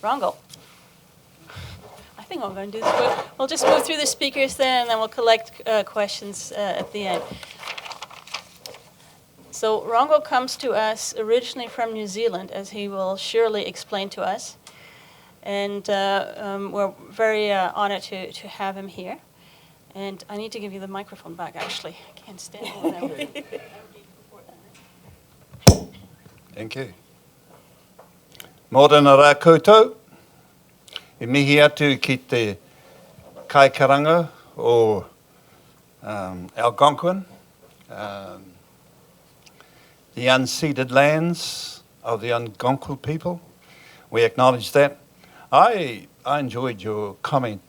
Rongo. I think what I'm going to do is we'll just move through the speakers then, and then we'll collect questions at the end. So Rongo comes to us originally from New Zealand, as he will surely explain to us. And we're very honored to have him here. And I need to give you the microphone back, actually. I can't stand it. Thank you. Mōrena rā koutou. E mihi atu ki te kaikaranga o Algonquin, the unceded lands of the Algonquin people. We acknowledge that. I enjoyed your comment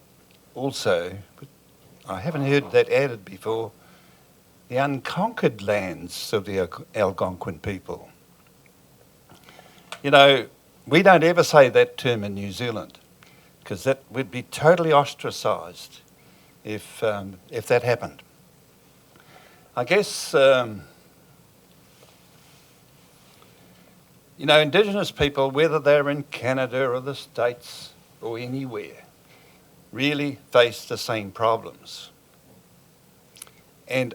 also, but I haven't heard that added before. The unconquered lands of the Algonquin people. You know, we don't ever say that term in New Zealand, because that would be totally ostracised if that happened. I guess, you know, Indigenous people, whether they're in Canada or the States or anywhere, really face the same problems. And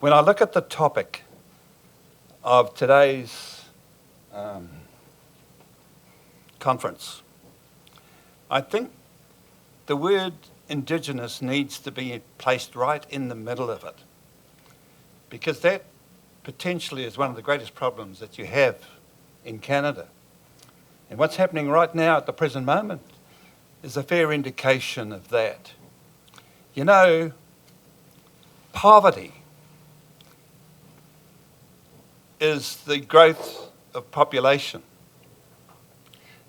when I look at the topic of today's conference, I think the word Indigenous needs to be placed right in the middle of it, because that potentially is one of the greatest problems that you have in Canada. And what's happening right now at the present moment is a fair indication of that. You know, poverty is the growth of population.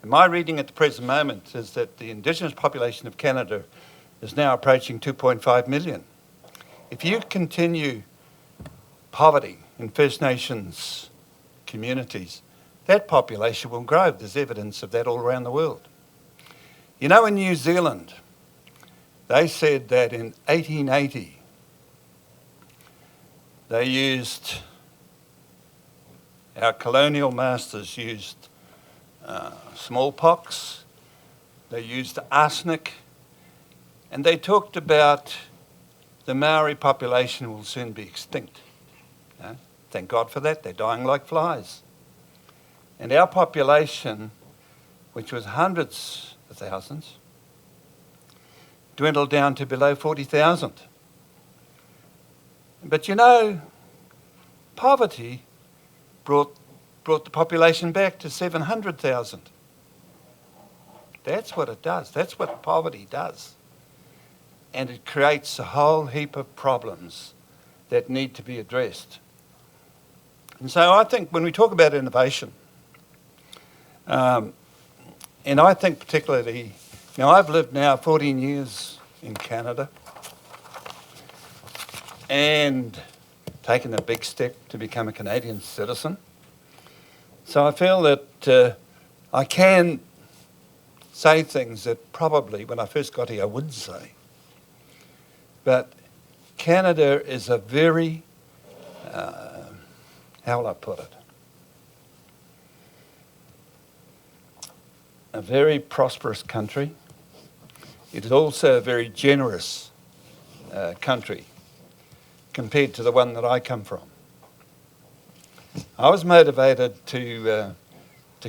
And my reading at the present moment is that the Indigenous population of Canada is now approaching 2.5 million. If you continue poverty in First Nations communities, that population will grow. There's evidence of that all around the world. You know, in New Zealand, they said that in 1880, our colonial masters used smallpox, they used arsenic, and they talked about the Maori population will soon be extinct. Thank God for that, they're dying like flies. And our population, which was hundreds of thousands, dwindled down to below 40,000. But you know, poverty brought the population back to 700,000. That's what it does. That's what poverty does. And it creates a whole heap of problems that need to be addressed. And so I think when we talk about innovation, and I think particularly, now I've lived now 14 years in Canada and taken a big step to become a Canadian citizen. So I feel that I can say things that probably when I first got here I wouldn't say. But Canada is a very, how will I put it? A very prosperous country. It is also a very generous country compared to the one that I come from. I was motivated to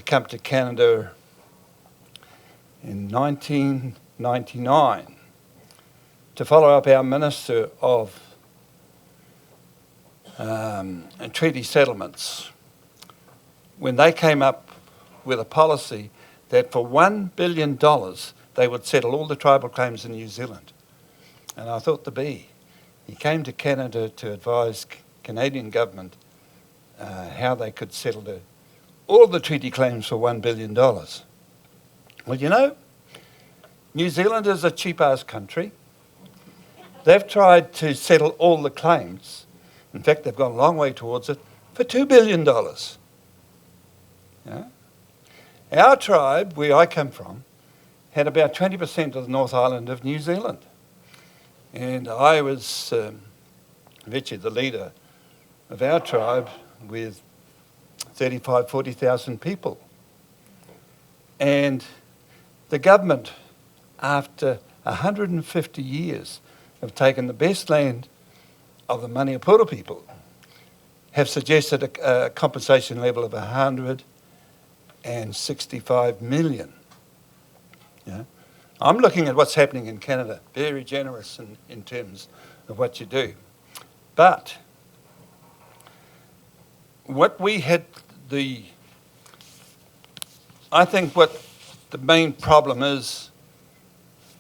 come to Canada in 1999 to follow up our Minister of Treaty Settlements when they came up with a policy that for $1 billion they would settle all the tribal claims in New Zealand. And I thought the bee. He came to Canada to advise Canadian government how they could settle all the treaty claims for $1 billion. Well, you know, New Zealand is a cheap-ass country. They've tried to settle all the claims. In fact, they've gone a long way towards it for $2 billion. Yeah? Our tribe, where I come from, had about 20% of the North Island of New Zealand. And I was virtually the leader of our tribe with 35,000, 40,000 people And the government, after 150 years, have taken the best land of the Maniapura people, have suggested a compensation level of 165 million. Yeah. I'm looking at what's happening in Canada, very generous in terms of what you do. But what we had I think what the main problem is,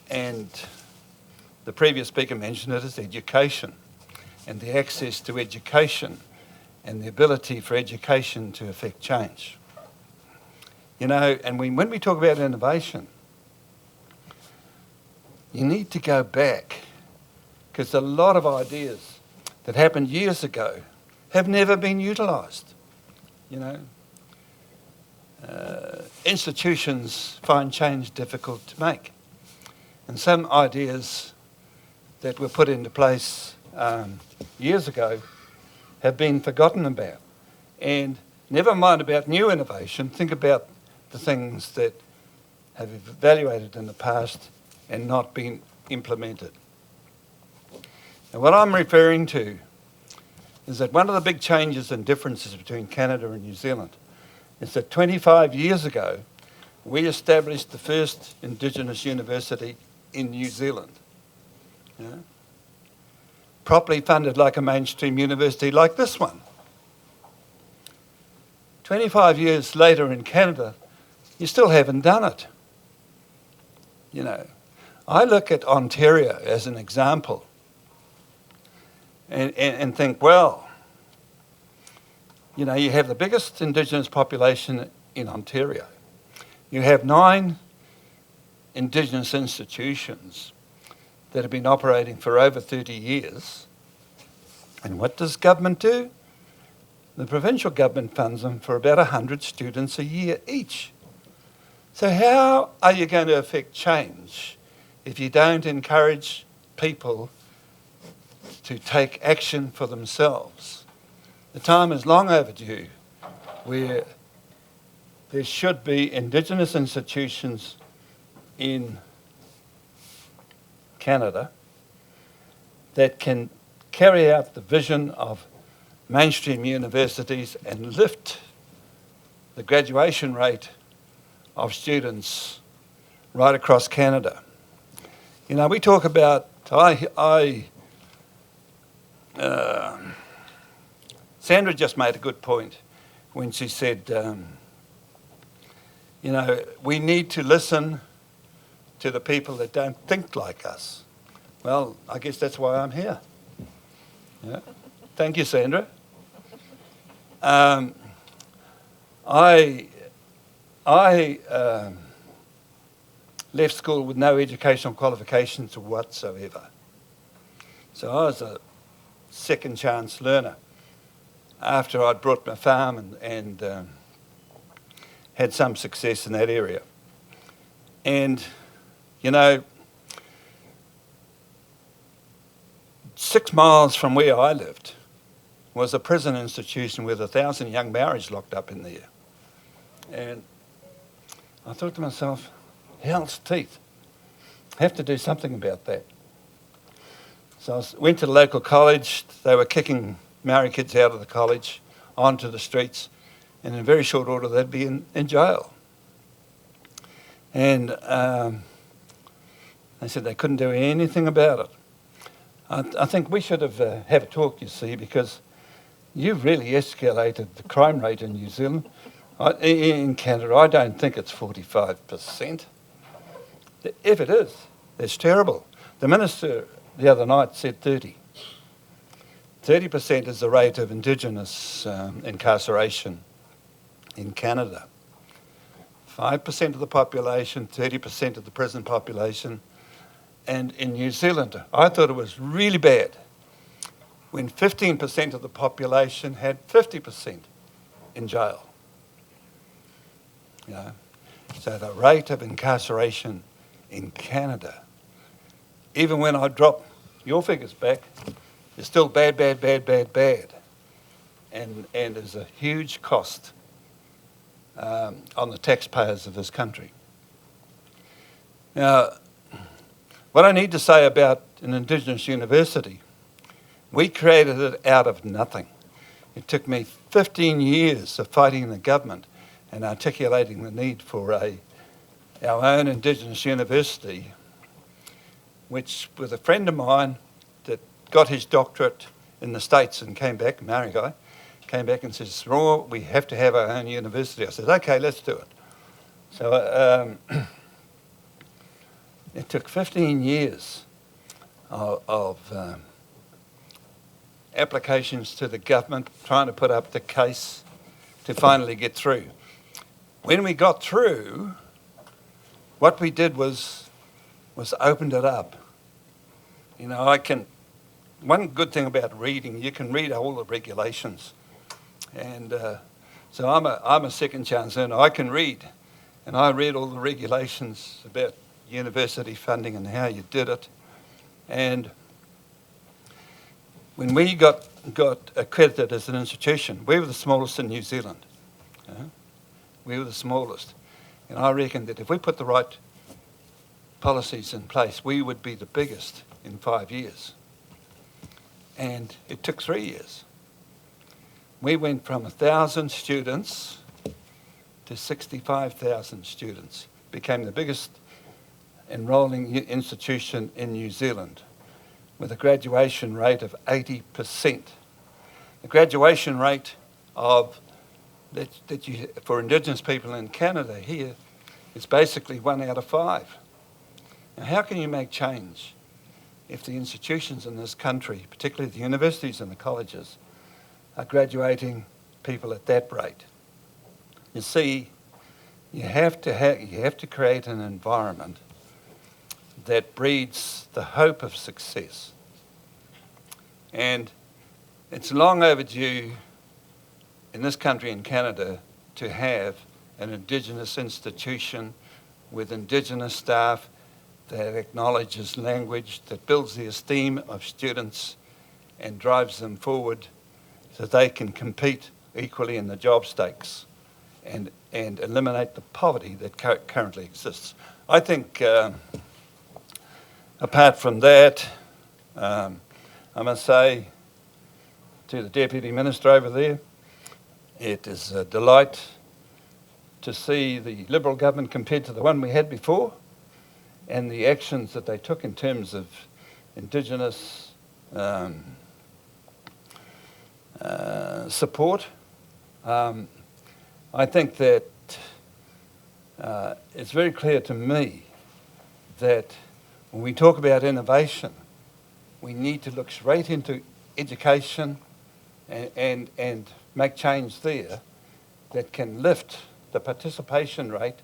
and the previous speaker mentioned it, is education and the access to education and the ability for education to affect change. You know, and when we talk about innovation, you need to go back, because a lot of ideas that happened years ago have never been utilised. You know, institutions find change difficult to make, and some ideas that were put into place years ago have been forgotten about. And never mind about new innovation, think about the things that have evaluated in the past and not been implemented. Now, what I'm referring to is that one of the big changes and differences between Canada and New Zealand is that 25 years ago, we established the first Indigenous university in New Zealand. Yeah? Properly funded like a mainstream university like this one. 25 years later in Canada, you still haven't done it. You know, I look at Ontario as an example and think, well, you know, you have the biggest Indigenous population in Ontario. You have 9 Indigenous institutions that have been operating for over 30 years. And what does government do? The provincial government funds them for about 100 students a year each. So how are you going to affect change if you don't encourage people to take action for themselves? The time is long overdue where there should be Indigenous institutions in Canada that can carry out the vision of mainstream universities and lift the graduation rate of students right across Canada. You know, we talk about, Sandra just made a good point when she said, you know, we need to listen to the people that don't think like us. Well, I guess that's why I'm here. Yeah. Thank you, Sandra. I left school with no educational qualifications whatsoever. So I was a second chance learner after I'd brought my farm and had some success in that area. And, you know, 6 miles from where I lived was a prison institution with 1,000 young Maoris locked up in there. And I thought to myself, hell's teeth, I have to do something about that. So I went to the local college. They were kicking Maori kids out of the college onto the streets, and in very short order they'd be in jail. And they said they couldn't do anything about it. I think we should have a talk, you see, because you've really escalated the crime rate in New Zealand. In Canada, I don't think it's 45%. If it is, it's terrible. The minister the other night said 30. 30% is the rate of Indigenous incarceration in Canada. 5% of the population, 30% of the prison population. And in New Zealand, I thought it was really bad when 15% of the population had 50% in jail. You know? So the rate of incarceration in Canada, even when I drop your figures back, is still bad. And there's a huge cost on the taxpayers of this country. Now, what I need to say about an Indigenous university, we created it out of nothing. It took me 15 years of fighting the government and articulating the need for our own Indigenous university, which, with a friend of mine that got his doctorate in the States and came back, a Maori guy, came back and says, Rongo, we have to have our own university. I said, okay, let's do it. So it took 15 years of applications to the government, trying to put up the case to finally get through. When we got through, what we did was opened it up. You know, one good thing about reading, you can read all the regulations. And so I'm a second chance earner. I can read, and I read all the regulations about university funding and how you did it. And when we got accredited as an institution, we were the smallest in New Zealand. We were the smallest. And I reckon that if we put the right policies in place, we would be the biggest in 5 years. And it took 3 years. We went from 1,000 students to 65,000 students, became the biggest enrolling institution in New Zealand with a graduation rate of 80%. The graduation rate for Indigenous people in Canada here is basically 1 out of 5. Now, how can you make change if the institutions in this country, particularly the universities and the colleges, are graduating people at that rate? You see, you have to create an environment that breeds the hope of success. And it's long overdue in this country, in Canada, to have an Indigenous institution with Indigenous staff that acknowledges language, that builds the esteem of students and drives them forward so they can compete equally in the job stakes and eliminate the poverty that currently exists. I think, apart from that, I must say to the Deputy Minister over there, it is a delight to see the Liberal government compared to the one we had before and the actions that they took in terms of Indigenous support. I think that it's very clear to me that when we talk about innovation, we need to look straight into education and make change there that can lift the participation rate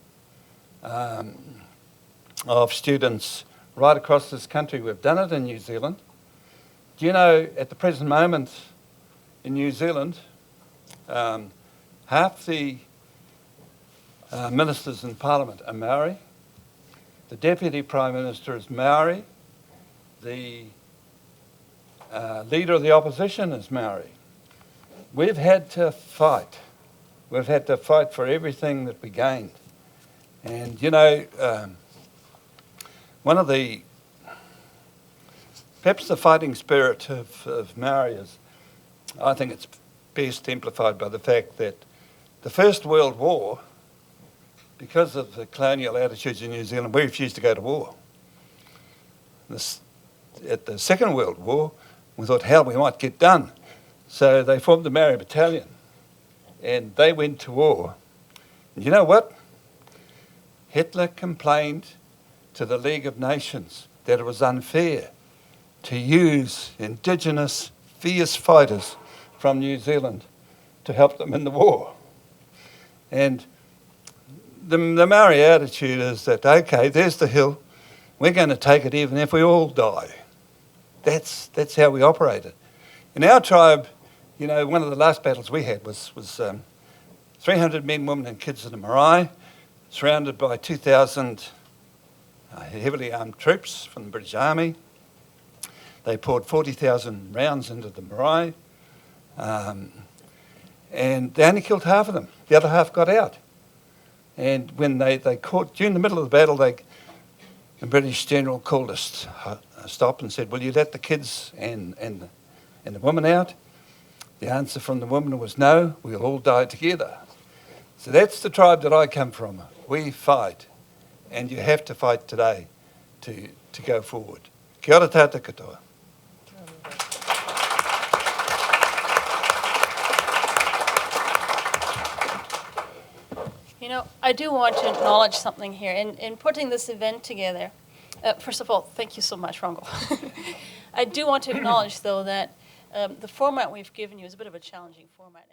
of students right across this country. We've done it in New Zealand. Do you know, at the present moment in New Zealand, half the ministers in Parliament are Maori. The Deputy Prime Minister is Maori. The Leader of the Opposition is Maori. We've had to fight. We've had to fight for everything that we gained. And, you know, one of the, perhaps the fighting spirit of Maori is, I think it's best exemplified by the fact that the First World War, because of the colonial attitudes in New Zealand, we refused to go to war. At the Second World War, we thought, hell, we might get done. So they formed the Maori Battalion, and they went to war. And you know what? Hitler complained to the League of Nations that it was unfair to use Indigenous fierce fighters from New Zealand to help them in the war. And the Maori attitude is that, okay, there's the hill, we're going to take it even if we all die. That's how we operated. In our tribe, you know, one of the last battles we had was 300 men, women and kids in a marae, surrounded by 2,000 heavily armed troops from the British Army. They poured 40,000 rounds into the marae, and they only killed half of them. The other half got out. And when they caught, during the middle of the battle, the British general called us stop and said, will you let the kids and the women out? The answer from the women was no, we'll all die together. So that's the tribe that I come from. We fight, and you have to fight today to go forward. Kia ora tātou katoa. You know, I do want to acknowledge something here. In putting this event together, first of all, thank you so much, Rongo. I do want to acknowledge, though, that the format we've given you is a bit of a challenging format.